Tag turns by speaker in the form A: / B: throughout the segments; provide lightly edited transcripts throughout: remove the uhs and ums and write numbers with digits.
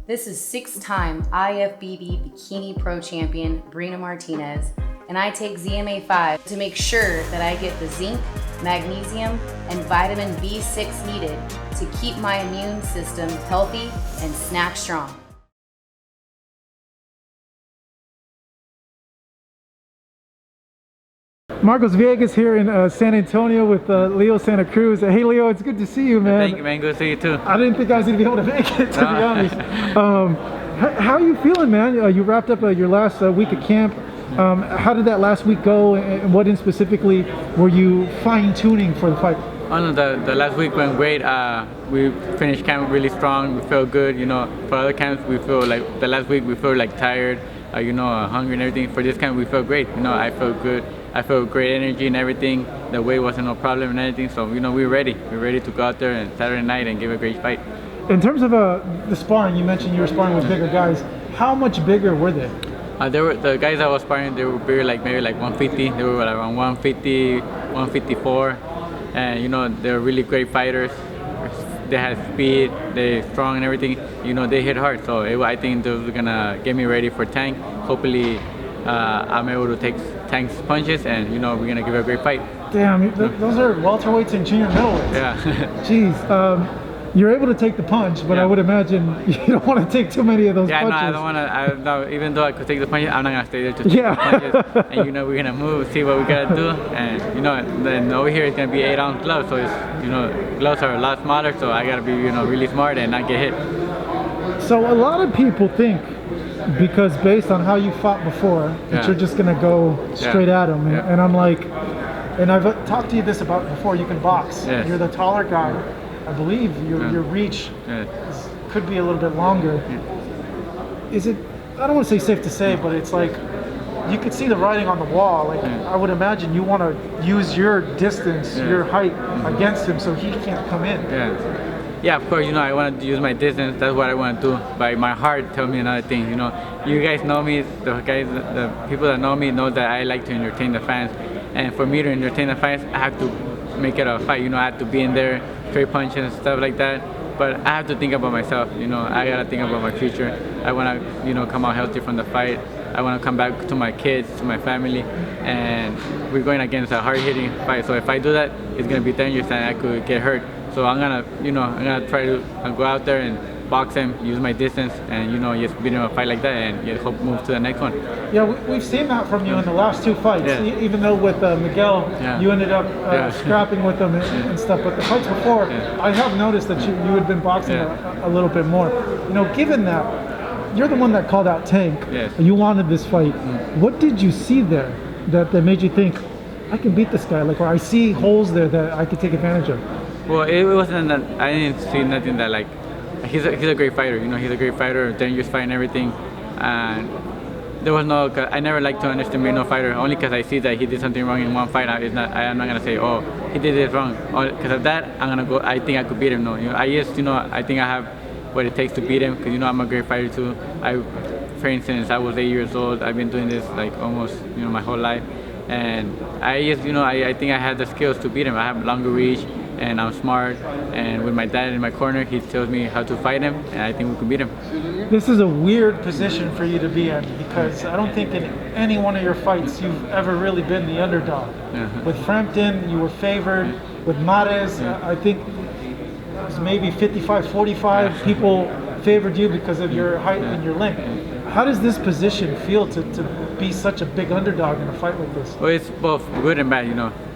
A: This is 6-time IFBB Bikini Pro Champion Brina Martinez, and I take ZMA5 to make sure that I get the zinc, magnesium, and vitamin B6 needed to keep my immune system healthy and snack strong.
B: Marcos Villegas here in San Antonio with Leo Santa Cruz. Hey Leo, it's good to see you, man.
C: Thank you, man. Good to see you too.
B: I didn't think I was going to be able to make it, to be honest. How are you feeling, man? You wrapped up your last week of camp. How did that last week go, and what in specifically were you fine-tuning for the fight?
C: Oh no, the last week went great. We finished camp really strong. We felt good. You know, for other camps we feel like the last week we feel like tired, hungry and everything. For this camp we felt great. You know, I felt good. I felt great energy and everything. The weight wasn't no problem and everything. So we're ready. We're ready to go out there and Saturday night and give a great fight.
B: In terms of the sparring, you mentioned you were sparring with bigger guys. How much bigger were they?
C: They were the guys I was sparring. They were bigger, like maybe like 150. They were like around 150, 154, and they're really great fighters. They had speed, they're strong and everything. They hit hard. So I think those are gonna get me ready for Tank. Hopefully, I'm able to take Tank's punches, and we're gonna give a great fight.
B: Damn, those are welterweights and junior middleweights.
C: Yeah.
B: Jeez. You're able to take the punch, but yeah. I would imagine you don't want to take too many of those punches.
C: Yeah, no, I don't want to. No, even though I could take the punches, I'm not gonna stay there to take the punches. And we're gonna move, see what we gotta do, and then over here it's gonna be 8-ounce gloves, so it's gloves are a lot smaller, so I gotta be really smart and not get hit.
B: So a lot of people think, because based on how you fought before, that you're just gonna go straight at them, and I'm like, and I've talked to you this about before. You can box.
C: Yes.
B: You're the taller guy. I believe your reach could be a little bit longer. Is it, I don't want to say safe to say, but it's like you could see the writing on the wall. Like I would imagine you want to use your distance, your height against him so he can't come in.
C: Yeah, of course, I want to use my distance. That's what I want to do. But my heart tells me another thing. You guys know me, the people that know me know that I like to entertain the fans. And for me to entertain the fans, I have to make it a fight. I have to be in there, straight punches and stuff like that. But I have to think about myself. I gotta think about my future. I wanna, come out healthy from the fight. I wanna come back to my kids, to my family, and we're going against a hard-hitting fight. So if I do that, it's gonna be dangerous and I could get hurt. So I'm gonna try to go out there and box him, use my distance, and just beat him a fight like that, and just hope move to the next one.
B: Yeah, we've seen that from you in the last two fights. Even though with Miguel, you ended up scrapping with him and stuff. But the fights before, I have noticed that you had been boxing a little bit more. Given that you're the one that called out Tank, you wanted this fight. What did you see there that made you think I can beat this guy? Like, or I see holes there that I could take advantage of.
C: Well, it wasn't that I didn't see nothing that like. He's a great fighter, he's a great fighter, dangerous fight and everything. And there was I never like to underestimate no fighter, only because I see that he did something wrong in one fight. I'm not gonna say, oh, he did this wrong. Because of that, I'm gonna go, I think I could beat him. No, I think I have what it takes to beat him, because I'm a great fighter too. I trained since I was 8 years old. I've been doing this like almost, my whole life. And I think I have the skills to beat him. I have longer reach, and I'm smart, and with my dad in my corner, he tells me how to fight him, and I think we can beat him.
B: This is a weird position for you to be in, because I don't think in any one of your fights you've ever really been the underdog. With Frampton, you were favored. With Mares, I think it was maybe 55-45. People favored you because of your height and your length. How does this position feel to be such a big underdog in a fight like this?
C: Well, it's both good and bad.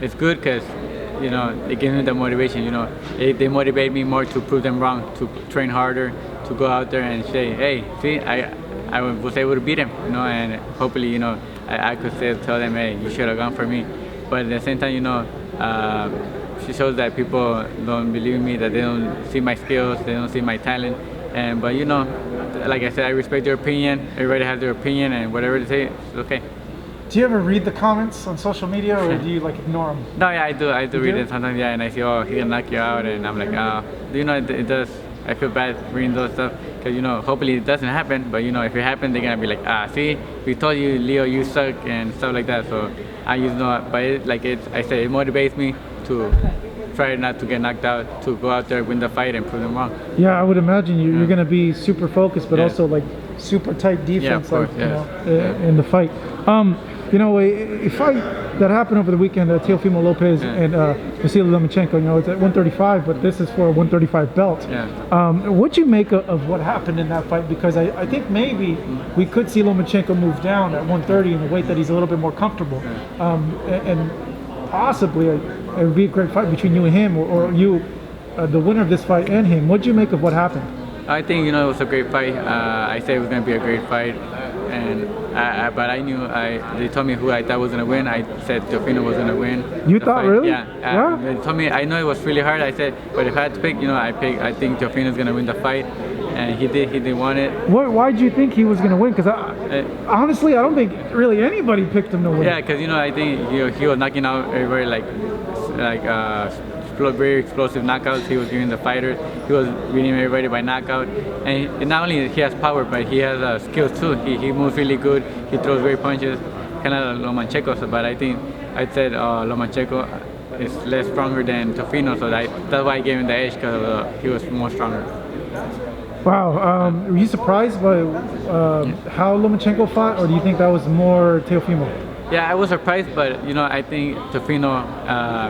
C: It's good because it gives me the motivation. They motivate me more to prove them wrong, to train harder, to go out there and say, hey, see, I was able to beat him, and hopefully, I could still tell them, hey, you should have gone for me. But at the same time, she shows that people don't believe in me, that they don't see my skills, they don't see my talent. But like I said, I respect their opinion. Everybody has their opinion, and whatever they say, it's okay.
B: Do you ever read the comments on social media, or do you ignore them?
C: No, yeah, I do read it sometimes, and I see, oh, he's gonna knock you out, and I'm like, oh, it does. I feel bad reading those stuff, because hopefully it doesn't happen, but if it happens, they're gonna be like, see, we told you, Leo, you suck, and stuff like that. So I but I say it motivates me to try not to get knocked out, to go out there, win the fight, and prove them wrong.
B: Yeah, I would imagine you're going to be super focused, but also like super tight defense,
C: course,
B: in the fight. A fight that happened over the weekend, Teofimo Lopez and Vasyl Lomachenko. It's at 135, but this is for a 135 belt. What'd you make of what happened in that fight? Because I think maybe we could see Lomachenko move down at 130 in the weight that he's a little bit more comfortable, and possibly it would be a great fight between you and him, or you, the winner of this fight, and him. What'd you make of what happened?
C: I think it was a great fight. I said it was going to be a great fight, but I knew they told me who I thought was going to win. I said Teofimo was going to win.
B: You thought,
C: fight.
B: really?
C: Yeah. They told me. I know it was really hard. I said, but if I had to pick, I think Teofimo is going to win the fight, and he did. He did want it.
B: Why did you think he was going to win? Because honestly, I don't think really anybody picked him to win.
C: Yeah, because I think he was knocking out everybody like very explosive knockouts. He was giving the fighters. He was beating everybody by knockout. And not only he has power, but he has skills too. He moves really good. He throws great punches, kind of like Lomachenko. But I think I said Lomachenko is less stronger than Teofimo, so that's why I gave him the edge, because he was more stronger.
B: Wow. Were you surprised by how Lomachenko fought, or do you think that was more Teofimo?
C: Yeah, I was surprised, but I think Teofimo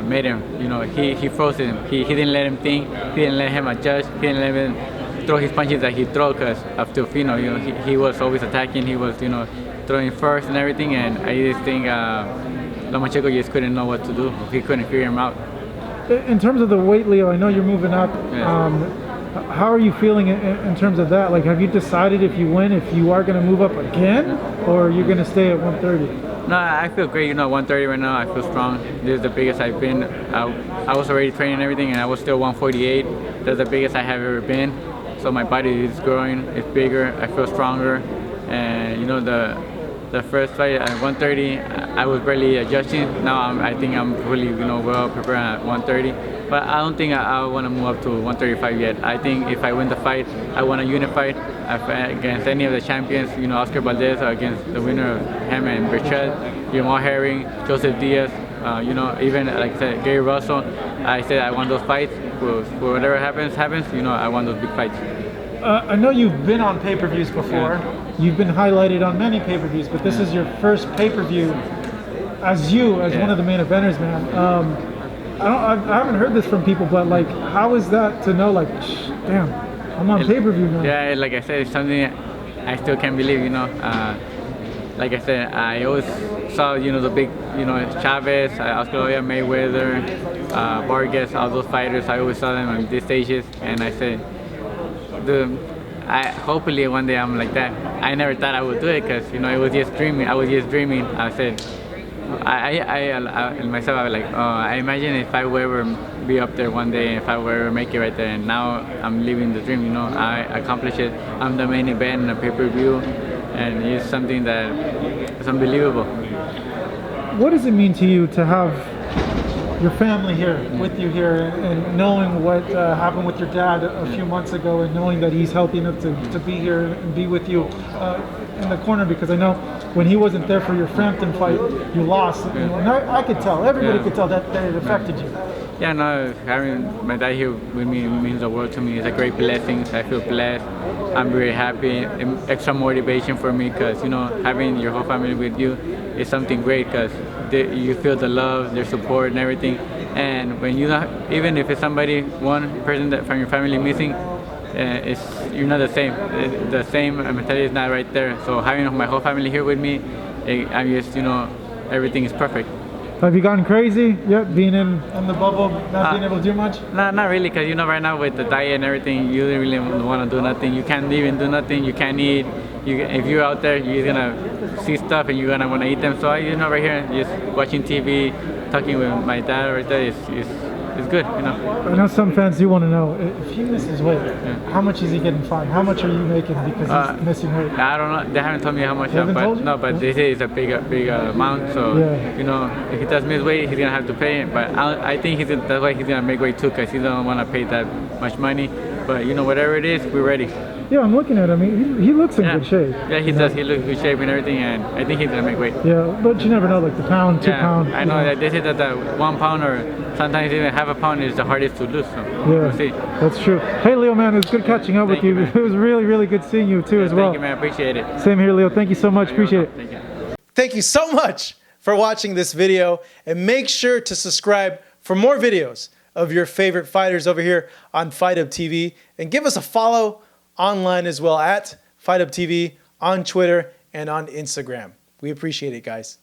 C: made him. He froze him. He didn't let him think. He didn't let him adjust. He didn't let him throw his punches that he threw, because of Teofimo. He was always attacking. He was throwing first and everything. And I just think Lomachenko just couldn't know what to do. He couldn't figure him out.
B: In terms of the weight, Leo, I know you're moving up. How are you feeling in terms of that? Like, have you decided if you win, if you are going to move up again, or are you going to stay at 130?
C: No, I feel great. 130 right now. I feel strong. This is the biggest I've been. I was already training and everything, and I was still 148. That's the biggest I have ever been. So my body is growing. It's bigger. I feel stronger. And the first fight at 130, I was barely adjusting. Now I think I'm really well prepared at 130. But I don't think I want to move up to 135 yet. I think if I win the fight, I want a unified against any of the champions. Oscar Valdez, or against the winner of him and Berchel, Jamal Herring, Joseph Diaz. Even like I said, Gary Russell. I said I want those fights. For whatever happens. I want those big fights.
B: I know you've been on pay-per-views before. Yeah. You've been highlighted on many pay-per-views, but this is your first pay-per-view as one of the main eventers, man. I haven't heard this from people, but like, how is that to know? Like, damn, I'm on pay-per-view now.
C: Yeah, like I said, it's something I still can't believe. Like I said, I always saw the big, Chavez, Oscar De La Hoya, Mayweather, Vargas, all those fighters. I always saw them on these stages, and I said, hopefully one day I'm like that. I never thought I would do it, because it was just dreaming. I was just dreaming. I said, I myself, I was like, I imagine if I would ever be up there one day, if I would ever make it right there, and now I'm living the dream. I accomplished it. I'm the main event in a pay-per-view, and it's something that is unbelievable.
B: What does it mean to you to have your family here with you here, and knowing what happened with your dad a few months ago, and knowing that he's healthy enough to be here and be with you in the corner? Because I know when he wasn't there for your Frampton fight, you lost. And I could tell, everybody could tell that it affected you.
C: Yeah, no, having my dad here with me means the world to me. It's a great blessing. I feel blessed. I'm very happy. Extra motivation for me, because having your whole family with you is something great, because you feel the love, their support, and everything. And when even if it's one person that from your family missing, you're not the same. The same mentality is not right there. So having my whole family here with me, I'm just everything is perfect.
B: Have you gone crazy yet, being in the bubble, not being able to do much?
C: Not really, because right now with the diet and everything, you don't really want to do nothing. You can't even do nothing. You can't eat. If you're out there, you're gonna see stuff and you're gonna want to eat them. So right here, just watching TV, talking with my dad right there is good.
B: I know some fans do want to know, if he misses weight, how much is he getting fined? How much are you making because he's missing weight?
C: I don't know. They haven't told me how much. But they say it's a big amount. So if he does miss weight, he's gonna have to pay it. But I think that's why he's gonna make weight too, because he doesn't want to pay that much money. But whatever it is, we're ready.
B: Yeah, I'm looking at him. He looks in good shape.
C: Yeah, he does. He looks good shape and everything, and I think he's gonna make weight.
B: Yeah, but you never know, like the pound, 2 pound.
C: I know that they say that the 1 pound or sometimes even half a pound is the hardest to lose. So we'll see.
B: That's true. Hey, Leo, man, it was good catching up with you. It was really, really good seeing you too as well.
C: Thank you, man. Appreciate it.
B: Same here, Leo. Thank you so much. Appreciate it.
C: Thank you.
D: Thank you so much for watching this video, and make sure to subscribe for more videos of your favorite fighters over here on Fight Up TV, and give us a follow online as well at Fight Up TV on Twitter and on Instagram. We appreciate it, guys.